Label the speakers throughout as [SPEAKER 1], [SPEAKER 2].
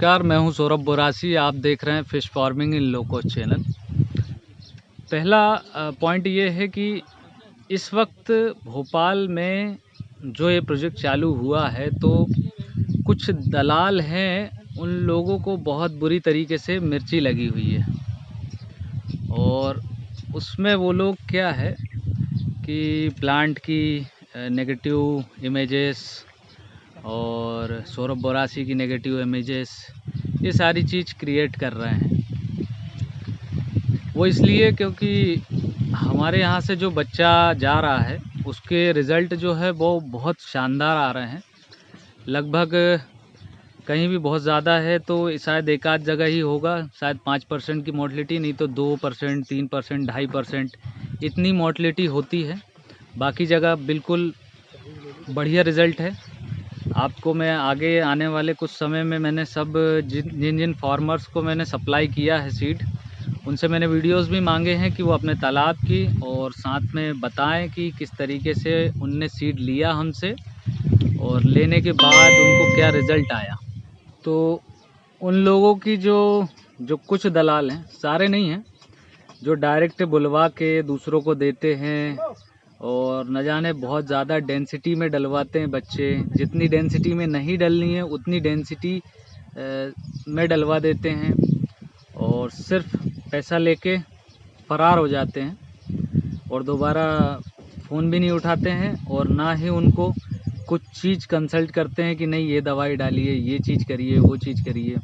[SPEAKER 1] नमस्कार, मैं हूं सौरभ बोरासी। आप देख रहे हैं fish farming in loco channel. पहला पॉइंट ये है कि इस वक्त भोपाल में जो ये प्रोजेक्ट चालू हुआ है तो कुछ दलाल हैं, उन लोगों को बहुत बुरी तरीके से मिर्ची लगी हुई है। और उसमें वो लोग क्या है कि प्लांट की नेगेटिव इमेजेस और सौरभ बोरासी की नेगेटिव इमेजेस, ये सारी चीज़ क्रिएट कर रहे हैं। वो इसलिए क्योंकि हमारे यहाँ से जो बच्चा जा रहा है उसके रिज़ल्ट जो है वो बहुत शानदार आ रहे हैं। लगभग कहीं भी बहुत ज़्यादा है तो शायद एक आध जगह ही होगा, शायद 5% की मोर्टलिटी, नहीं तो 2%, 3%, 2.5% इतनी मोर्टलिटी होती है। बाकी जगह बिल्कुल बढ़िया रिज़ल्ट है। आपको मैं आगे आने वाले कुछ समय में मैंने सब जिन जिन फार्मर्स को मैंने सप्लाई किया है सीड, उनसे मैंने वीडियोस भी मांगे हैं कि वो अपने तालाब की और साथ में बताएं कि किस तरीके से उनने सीड लिया हमसे और लेने के बाद उनको क्या रिज़ल्ट आया। तो उन लोगों की जो कुछ दलाल हैं, सारे नहीं हैं, जो डायरेक्ट बुलवा के दूसरों को देते हैं और न जाने बहुत ज़्यादा डेंसिटी में डलवाते हैं बच्चे। जितनी डेंसिटी में नहीं डलनी है उतनी डेंसिटी में डलवा देते हैं और सिर्फ पैसा लेके फ़रार हो जाते हैं और दोबारा फ़ोन भी नहीं उठाते हैं और ना ही उनको कुछ चीज़ कंसल्ट करते हैं कि नहीं ये दवाई डालिए, ये चीज़ करिए, वो चीज़ करिए।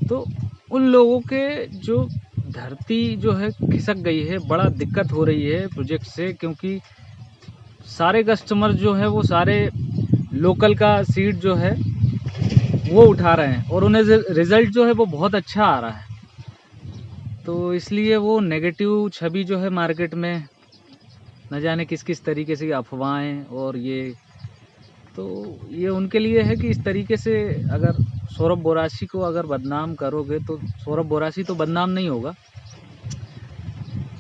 [SPEAKER 1] तो उन लोगों के जो धरती जो है खिसक गई है, बड़ा दिक्कत हो रही है प्रोजेक्ट से, क्योंकि सारे कस्टमर जो है वो सारे लोकल का सीड जो है वो उठा रहे हैं और उन्हें रिज़ल्ट जो है वो बहुत अच्छा आ रहा है। तो इसलिए वो नेगेटिव छवि जो है मार्केट में, न जाने किस किस तरीके से अफवाहें और ये उनके लिए है कि इस तरीके से अगर सौरभ बोरासी को अगर बदनाम करोगे तो सौरभ बोरासी तो बदनाम नहीं होगा।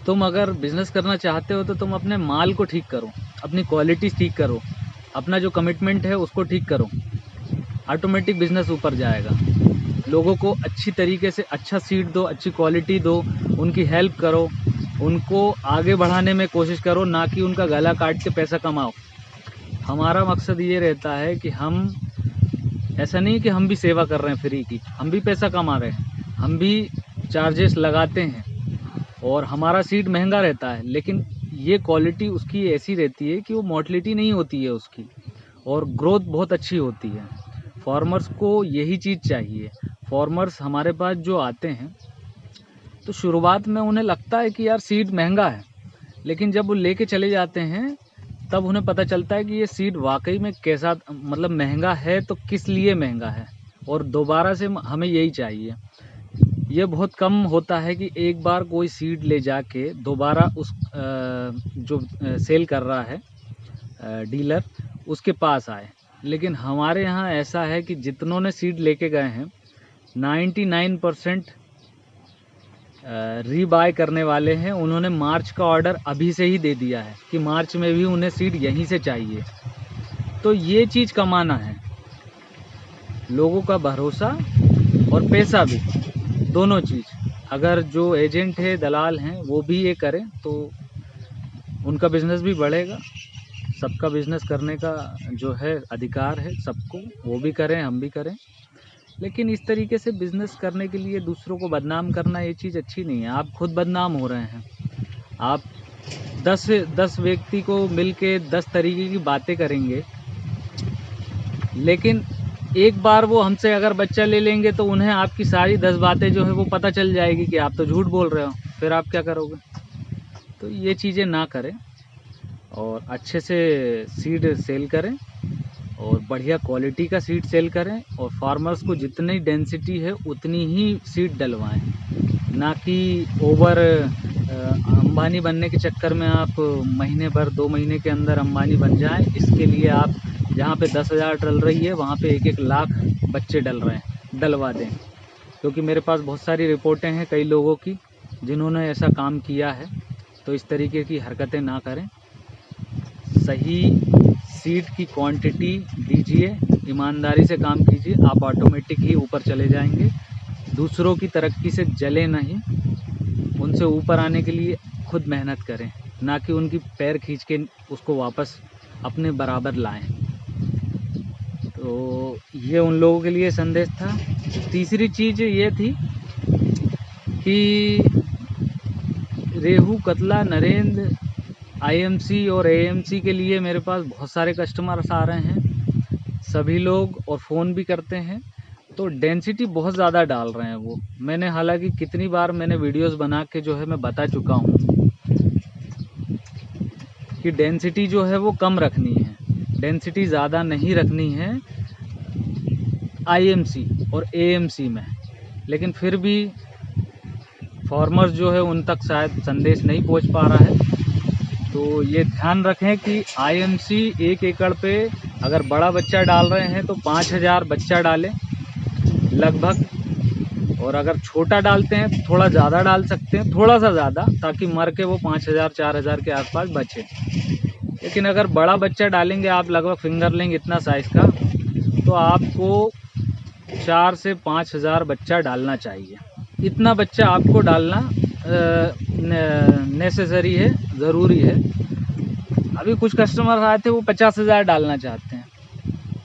[SPEAKER 1] तुम अगर बिज़नेस करना चाहते हो तो तुम अपने माल को ठीक करो, अपनी क्वालिटी ठीक करो, अपना जो कमिटमेंट है उसको ठीक करो, ऑटोमेटिक बिज़नेस ऊपर जाएगा। लोगों को अच्छी तरीके से अच्छा सीड दो, अच्छी क्वालिटी दो, उनकी हेल्प करो, उनको आगे बढ़ाने में कोशिश करो, ना कि उनका गला काट के पैसा कमाओ। हमारा मकसद ये रहता है कि हम ऐसा नहीं कि हम भी सेवा कर रहे हैं फ्री की, हम भी पैसा कमा रहे हैं, हम भी चार्जेस लगाते हैं और हमारा सीड महंगा रहता है, लेकिन ये क्वालिटी उसकी ऐसी रहती है कि वो मोर्टलिटी नहीं होती है उसकी और ग्रोथ बहुत अच्छी होती है। फार्मर्स को यही चीज़ चाहिए। फार्मर्स हमारे पास जो आते हैं तो शुरुआत में उन्हें लगता है कि यार सीड महंगा है, लेकिन जब वो लेके चले जाते हैं तब उन्हें पता चलता है कि ये सीड वाकई में कैसा, मतलब महंगा है तो किस लिए महंगा है और दोबारा से हमें यही चाहिए। ये बहुत कम होता है कि एक बार कोई सीड ले जाके दोबारा उस जो सेल कर रहा है डीलर, उसके पास आए। लेकिन हमारे यहाँ ऐसा है कि जितनों ने सीड लेके गए हैं 99% रीबाय करने वाले हैं। उन्होंने मार्च का ऑर्डर अभी से ही दे दिया है कि मार्च में भी उन्हें सीड यहीं से चाहिए। तो ये चीज़ कमाना है, लोगों का भरोसा और पैसा भी, दोनों चीज़। अगर जो एजेंट है, दलाल हैं, वो भी ये करें तो उनका बिज़नेस भी बढ़ेगा। सबका बिज़नेस करने का जो है अधिकार है सबको, वो भी करें, हम भी करें। लेकिन इस तरीके से बिज़नेस करने के लिए दूसरों को बदनाम करना, ये चीज़ अच्छी नहीं है। आप खुद बदनाम हो रहे हैं। आप 10 व्यक्ति को मिल के 10 तरीके की बातें करेंगे, लेकिन एक बार वो हमसे अगर बच्चा ले लेंगे तो उन्हें आपकी सारी 10 बातें जो है वो पता चल जाएगी कि आप तो झूठ बोल रहे हो। फिर आप क्या करोगे? तो ये चीज़ें ना करें और अच्छे से सीड सेल करें और बढ़िया क्वालिटी का सीड सेल करें और फार्मर्स को जितनी डेंसिटी है उतनी ही सीड डलवाएं, ना कि ओवर अंबानी बनने के चक्कर में आप महीने भर 2 महीने के अंदर अंबानी बन जाएं। इसके लिए आप जहाँ पे 10,000 डल रही है वहाँ पे 1-1 लाख बच्चे डल रहे हैं, डलवा दें। क्योंकि मेरे पास बहुत सारी रिपोर्टें हैं कई लोगों की जिन्होंने ऐसा काम किया है। तो इस तरीके की हरकतें ना करें, सही सीड की क्वांटिटी दीजिए ईमानदारी से काम कीजिए, आप ऑटोमेटिक ही ऊपर चले जाएंगे। दूसरों की तरक्की से जले नहीं, उनसे ऊपर आने के लिए खुद मेहनत करें, ना कि उनकी पैर खींच के उसको वापस अपने बराबर लाएं। तो ये उन लोगों के लिए संदेश था। तीसरी चीज़ ये थी कि रेहू, कतला, नरेंद्र, आईएमसी और एएमसी के लिए मेरे पास बहुत सारे कस्टमर्स आ रहे हैं, सभी लोग, और फ़ोन भी करते हैं। तो डेंसिटी बहुत ज़्यादा डाल रहे हैं वो। मैंने हालांकि कितनी बार मैंने वीडियोस बना के जो है मैं बता चुका हूँ कि डेंसिटी जो है वो कम रखनी है, डेंसिटी ज़्यादा नहीं रखनी है आईएमसी और एएमसी में। लेकिन फिर भी फार्मर्स जो है उन तक शायद संदेश नहीं पहुंच पा रहा है। तो ये ध्यान रखें कि आईएमसी 1 एकड़ पे अगर बड़ा बच्चा डाल रहे हैं तो 5000 बच्चा डालें लगभग, और अगर छोटा डालते हैं तो थोड़ा ज़्यादा डाल सकते हैं, थोड़ा सा ज़्यादा, ताकि मर के वो 5000 4000 के आसपास बचे। लेकिन अगर बड़ा बच्चा डालेंगे आप, लगभग फिंगरलिंग इतना साइज़ का, तो आपको 4 से 5000 बच्चा डालना चाहिए। इतना बच्चा आपको डालना नेसेसरी है, ज़रूरी है। अभी कुछ कस्टमर आए थे वो 50,000 डालना चाहते हैं,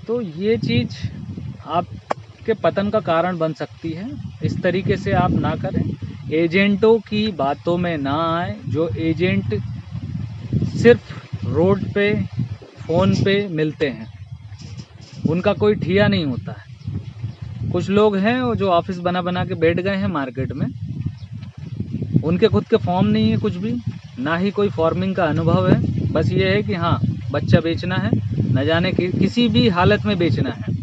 [SPEAKER 1] तो ये चीज़ आपके पतन का कारण बन सकती है। इस तरीके से आप ना करें, एजेंटों की बातों में ना आए। जो एजेंट सिर्फ रोड पे, फ़ोन पे मिलते हैं, उनका कोई ठिया नहीं होता है। कुछ लोग हैं जो ऑफिस बना बना के बैठ गए हैं मार्केट में, उनके खुद के फॉर्म नहीं है कुछ भी, ना ही कोई फार्मिंग का अनुभव है। बस ये है कि हाँ बच्चा बेचना है, न जाने किसी भी हालत में बेचना है।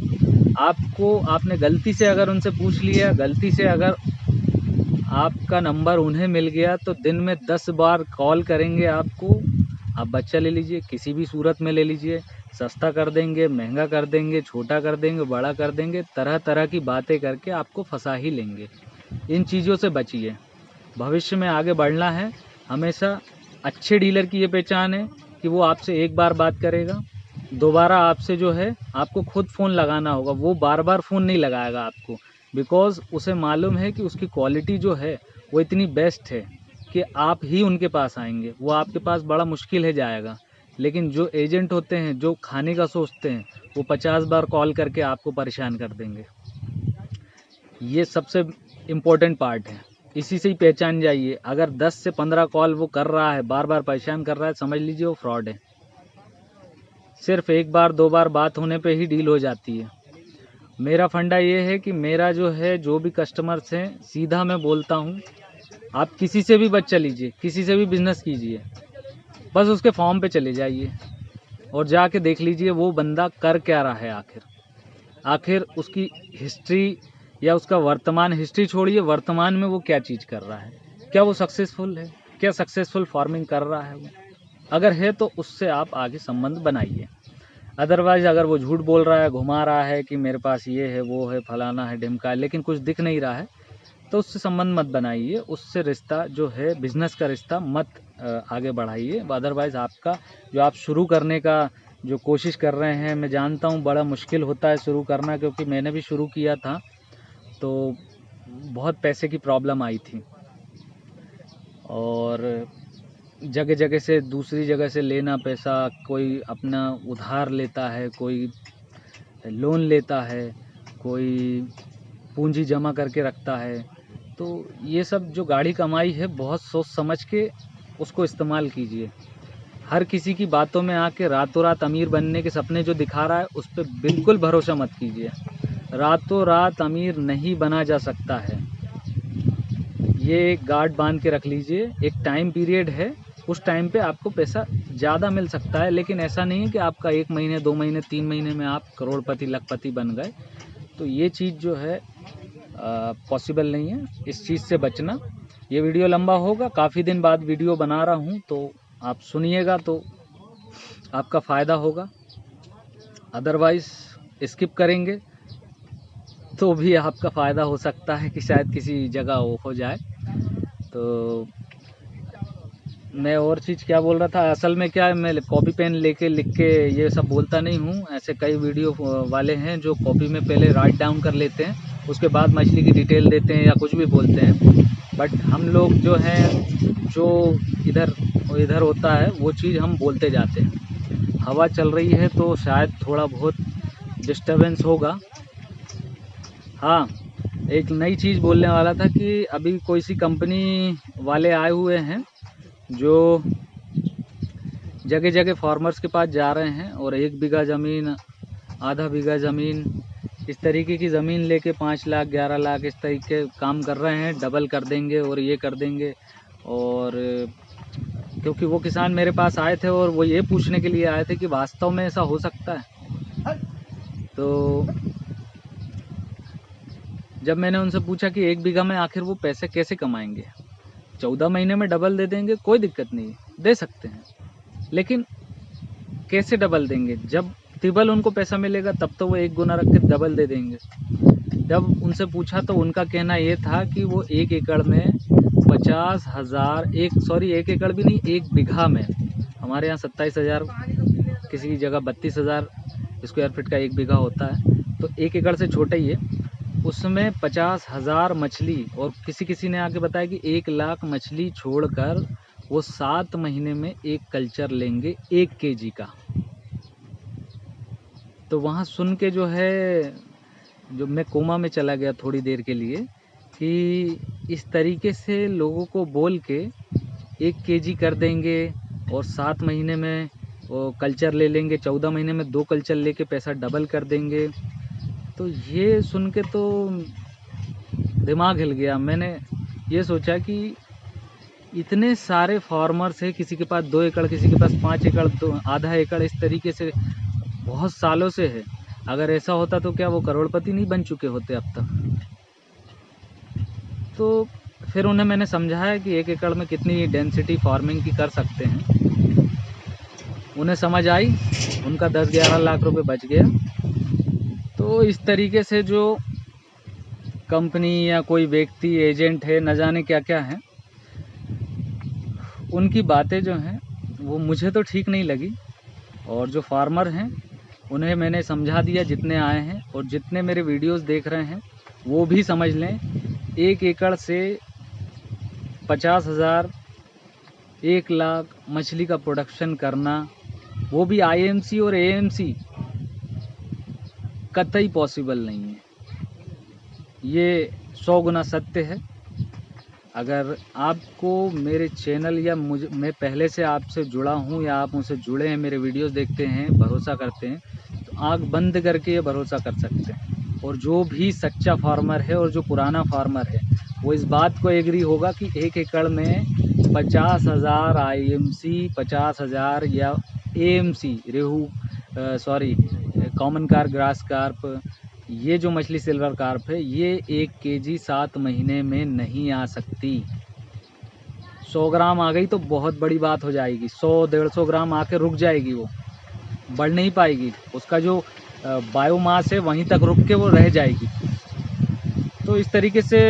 [SPEAKER 1] आपने गलती से अगर उनसे पूछ लिया, गलती से अगर आपका नंबर उन्हें मिल गया, तो दिन में 10 बार कॉल करेंगे आपको, आप बच्चा ले लीजिए, किसी भी सूरत में ले लीजिए, सस्ता कर देंगे, महंगा कर देंगे, छोटा कर देंगे, बड़ा कर देंगे, तरह तरह की बातें करके आपको फंसा ही लेंगे। इन चीज़ों से बचिए। भविष्य में आगे बढ़ना है, हमेशा अच्छे डीलर की ये पहचान है कि वो आपसे एक बार बात करेगा, दोबारा आपसे जो है आपको खुद फ़ोन लगाना होगा, वो बार बार फ़ोन नहीं लगाएगा आपको, बिकॉज़ उसे मालूम है कि उसकी क्वालिटी जो है वो इतनी बेस्ट है कि आप ही उनके पास आएंगे, वो आपके पास बड़ा मुश्किल है जाएगा। लेकिन जो एजेंट होते हैं, जो खाने का सोचते हैं, वो 50 बार कॉल करके आपको परेशान कर देंगे। ये सबसे इम्पोर्टेंट पार्ट है, इसी से ही पहचान जाइए। अगर 10 से 15 कॉल वो कर रहा है, बार बार परेशान कर रहा है, समझ लीजिए वो फ्रॉड है। सिर्फ एक बार 2 बार बात होने पे ही डील हो जाती है। मेरा फंडा ये है कि मेरा जो है, जो भी कस्टमर्स हैं, सीधा मैं बोलता हूँ, आप किसी से भी बच्चा लीजिए, किसी से भी बिज़नेस कीजिए, बस उसके फॉर्म पे चले जाइए और जाके देख लीजिए वो बंदा कर क्या रहा है। आखिर उसकी हिस्ट्री या उसका वर्तमान हिस्ट्री छोड़िए, वर्तमान में वो क्या चीज़ कर रहा है, क्या वो सक्सेसफुल है, क्या सक्सेसफुल फार्मिंग कर रहा है वो। अगर है तो उससे आप आगे संबंध बनाइए। अदरवाइज़ अगर वो झूठ बोल रहा है, घुमा रहा है कि मेरे पास ये है, वो है, फलाना है, ढिमका है, लेकिन कुछ दिख नहीं रहा है, तो उससे संबंध मत बनाइए, उससे रिश्ता जो है, बिज़नेस का रिश्ता मत आगे बढ़ाइए। अदरवाइज़ आपका जो आप शुरू करने का जो कोशिश कर रहे हैं, मैं जानता हूँ बड़ा मुश्किल होता है शुरू करना, क्योंकि मैंने भी शुरू किया था तो बहुत पैसे की प्रॉब्लम आई थी, और जगह जगह से, दूसरी जगह से लेना पैसा, कोई अपना उधार लेता है, कोई लोन लेता है, कोई पूंजी जमा करके रखता है। तो ये सब जो गाढ़ी कमाई है, बहुत सोच समझ के उसको इस्तेमाल कीजिए। हर किसी की बातों में आके रातों रात अमीर बनने के सपने जो दिखा रहा है, उस पर बिल्कुल भरोसा मत कीजिए। रातों रात अमीर नहीं बना जा सकता है। ये एक गार्ड बांध के रख लीजिए, एक टाइम पीरियड है, उस टाइम पे आपको पैसा ज़्यादा मिल सकता है, लेकिन ऐसा नहीं है कि आपका 1 महीने, 2 महीने, 3 महीने में आप करोड़पति, लखपति बन गए। तो ये चीज़ जो है पॉसिबल नहीं है, इस चीज़ से बचना। ये वीडियो लंबा होगा, काफ़ी दिन बाद वीडियो बना रहा हूँ, तो आप सुनिएगा तो आपका फ़ायदा होगा। अदरवाइज़ स्किप करेंगे तो भी आपका फ़ायदा हो सकता है कि शायद किसी जगह वो हो जाए। तो मैं और चीज़ क्या बोल रहा था, असल में क्या है, मैं कॉपी पेन लेके लिख के ये सब बोलता नहीं हूँ। ऐसे कई वीडियो वाले हैं जो कॉपी में पहले राइट डाउन कर लेते हैं, उसके बाद मछली की डिटेल देते हैं या कुछ भी बोलते हैं। बट हम लोग जो हैं, जो इधर इधर होता है वो चीज़ हम बोलते जाते हैं। हवा चल रही है तो शायद थोड़ा बहुत डिस्टरबेंस होगा। हाँ, एक नई चीज़ बोलने वाला था कि अभी कोई सी कंपनी वाले आए हुए हैं जो जगह जगह फार्मर्स के पास जा रहे हैं और 1 बीघा ज़मीन, आधा बीघा ज़मीन, इस तरीके की ज़मीन लेके 5 लाख 11 लाख इस तरीके काम कर रहे हैं, डबल कर देंगे और ये कर देंगे। और क्योंकि वो किसान मेरे पास आए थे और वो ये पूछने के लिए आए थे कि वास्तव में ऐसा हो सकता है। तो जब मैंने उनसे पूछा कि 1 बीघा में आखिर वो पैसे कैसे कमाएंगे, 14 महीने में डबल दे देंगे, कोई दिक्कत नहीं, दे सकते हैं, लेकिन कैसे डबल देंगे? जब तिबल उनको पैसा मिलेगा तब तो वो 1 गुना रख के डबल दे देंगे। जब उनसे पूछा तो उनका कहना ये था कि वो 1 एकड़ में 50,000, 1 एकड़ भी नहीं, 1 बीघा में, हमारे यहाँ 27,000, किसी की जगह 32,000 स्क्वायर फीट का 1 बीघा होता है, तो 1 एकड़ से छोटा ही है। उसमें 50,000 मछली, और किसी ने आके बताया कि 1 लाख मछली छोड़कर वो 7 महीने में एक कल्चर लेंगे 1 केजी का। तो वहाँ सुन के जो है, जो मैं कोमा में चला गया थोड़ी देर के लिए, कि इस तरीके से लोगों को बोल के 1 केजी कर देंगे और 7 महीने में वो कल्चर ले लेंगे, 14 महीने में 2 कल्चर लेके पैसा डबल कर देंगे। तो ये सुन के तो दिमाग हिल गया। मैंने ये सोचा कि इतने सारे फार्मर्स हैं, किसी के पास 2 एकड़, किसी के पास 5 एकड़, तो आधा एकड़, इस तरीके से बहुत सालों से है। अगर ऐसा होता तो क्या वो करोड़पति नहीं बन चुके होते अब तक? तो फिर उन्हें मैंने समझाया कि 1 एकड़ में कितनी डेंसिटी फार्मिंग की कर सकते हैं। उन्हें समझ आई, उनका 10-11 लाख रुपए बच गया। तो इस तरीके से जो कंपनी या कोई व्यक्ति, एजेंट है, न जाने क्या क्या है, उनकी बातें जो हैं वो मुझे तो ठीक नहीं लगी। और जो फार्मर हैं उन्हें मैंने समझा दिया, जितने आए हैं और जितने मेरे वीडियोस देख रहे हैं वो भी समझ लें। 1 एकड़ से 50,000, 1 लाख मछली का प्रोडक्शन करना, वो भी आईएमसी और एएमसी, कतई पॉसिबल नहीं है। ये 100 गुना सत्य है। अगर आपको मेरे चैनल या मैं पहले से आपसे जुड़ा हूँ या आप मुझसे जुड़े हैं, मेरे वीडियोस देखते हैं, भरोसा करते हैं, तो आँख बंद करके ये भरोसा कर सकते हैं। और जो भी सच्चा फार्मर है और जो पुराना फार्मर है वो इस बात को एग्री होगा कि 1 एकड़ में 50,000 आईएमसी, 50,000 या एएमसी, रेहू, कॉमन कार्प, ग्रास कार्प, ये जो मछली सिल्वर कार्प है, ये 1 केजी 7 महीने में नहीं आ सकती। 100 ग्राम आ गई तो बहुत बड़ी बात हो जाएगी, 100-150 ग्राम आके रुक जाएगी, वो बढ़ नहीं पाएगी। उसका जो बायोमास है वहीं तक रुक के वो रह जाएगी। तो इस तरीके से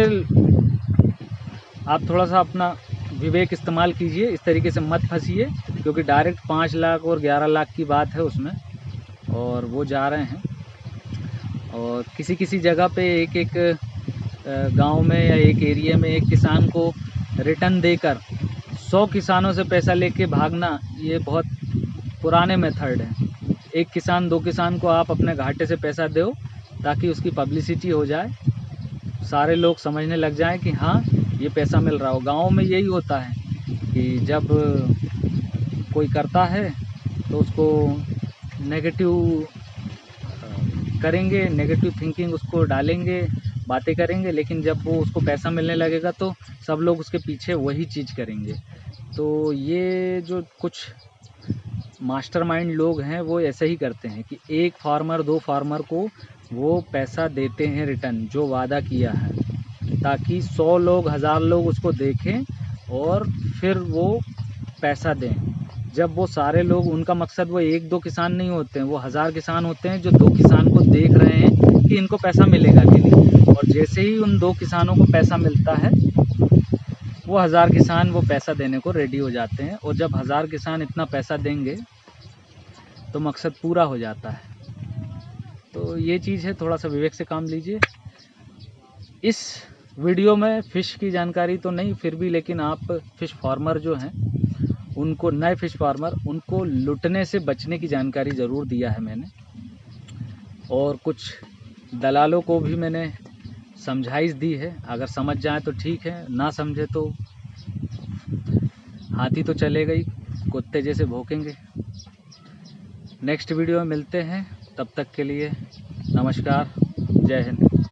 [SPEAKER 1] आप थोड़ा सा अपना विवेक इस्तेमाल कीजिए, इस तरीके से मत फंसिए, क्योंकि डायरेक्ट 5 लाख और 11 लाख की बात है उसमें, और वो जा रहे हैं। और किसी जगह पे एक गांव में या एक एरिया में एक किसान को रिटर्न देकर 100 किसानों से पैसा लेके भागना, ये बहुत पुराने मेथड है। 1 किसान 2 किसान को आप अपने घाटे से पैसा दो ताकि उसकी पब्लिसिटी हो जाए, सारे लोग समझने लग जाएं कि हाँ ये पैसा मिल रहा हो। गाँव में यही होता है कि जब कोई करता है तो उसको नेगेटिव करेंगे, नेगेटिव थिंकिंग उसको डालेंगे, बातें करेंगे, लेकिन जब वो उसको पैसा मिलने लगेगा तो सब लोग उसके पीछे वही चीज़ करेंगे। तो ये जो कुछ मास्टरमाइंड लोग हैं वो ऐसे ही करते हैं कि 1 फार्मर 2 फार्मर को वो पैसा देते हैं रिटर्न, जो वादा किया है, ताकि 100 लोग 1000 लोग उसको देखें और फिर वो पैसा दें। जब वो सारे लोग, उनका मकसद वो 1-2 किसान नहीं होते हैं, वो 1000 किसान होते हैं जो 2 किसान को देख रहे हैं कि इनको पैसा मिलेगा कि नहीं। और जैसे ही उन 2 किसानों को पैसा मिलता है वो 1000 किसान वो पैसा देने को रेडी हो जाते हैं। और जब 1000 किसान इतना पैसा देंगे तो मकसद पूरा हो जाता है। तो ये चीज़ है, थोड़ा सा विवेक से काम लीजिए। इस वीडियो में फ़िश की जानकारी तो नहीं, फिर भी लेकिन आप फ़िश फार्मर जो हैं उनको, नए फ़िश फार्मर, उनको लुटने से बचने की जानकारी ज़रूर दिया है मैंने। और कुछ दलालों को भी मैंने समझाइश दी है। अगर समझ जाए तो ठीक है, ना समझे तो हाथी तो चलेगा ही, कुत्ते जैसे भौंकेंगे। नेक्स्ट वीडियो में मिलते हैं, तब तक के लिए नमस्कार, जय हिंद।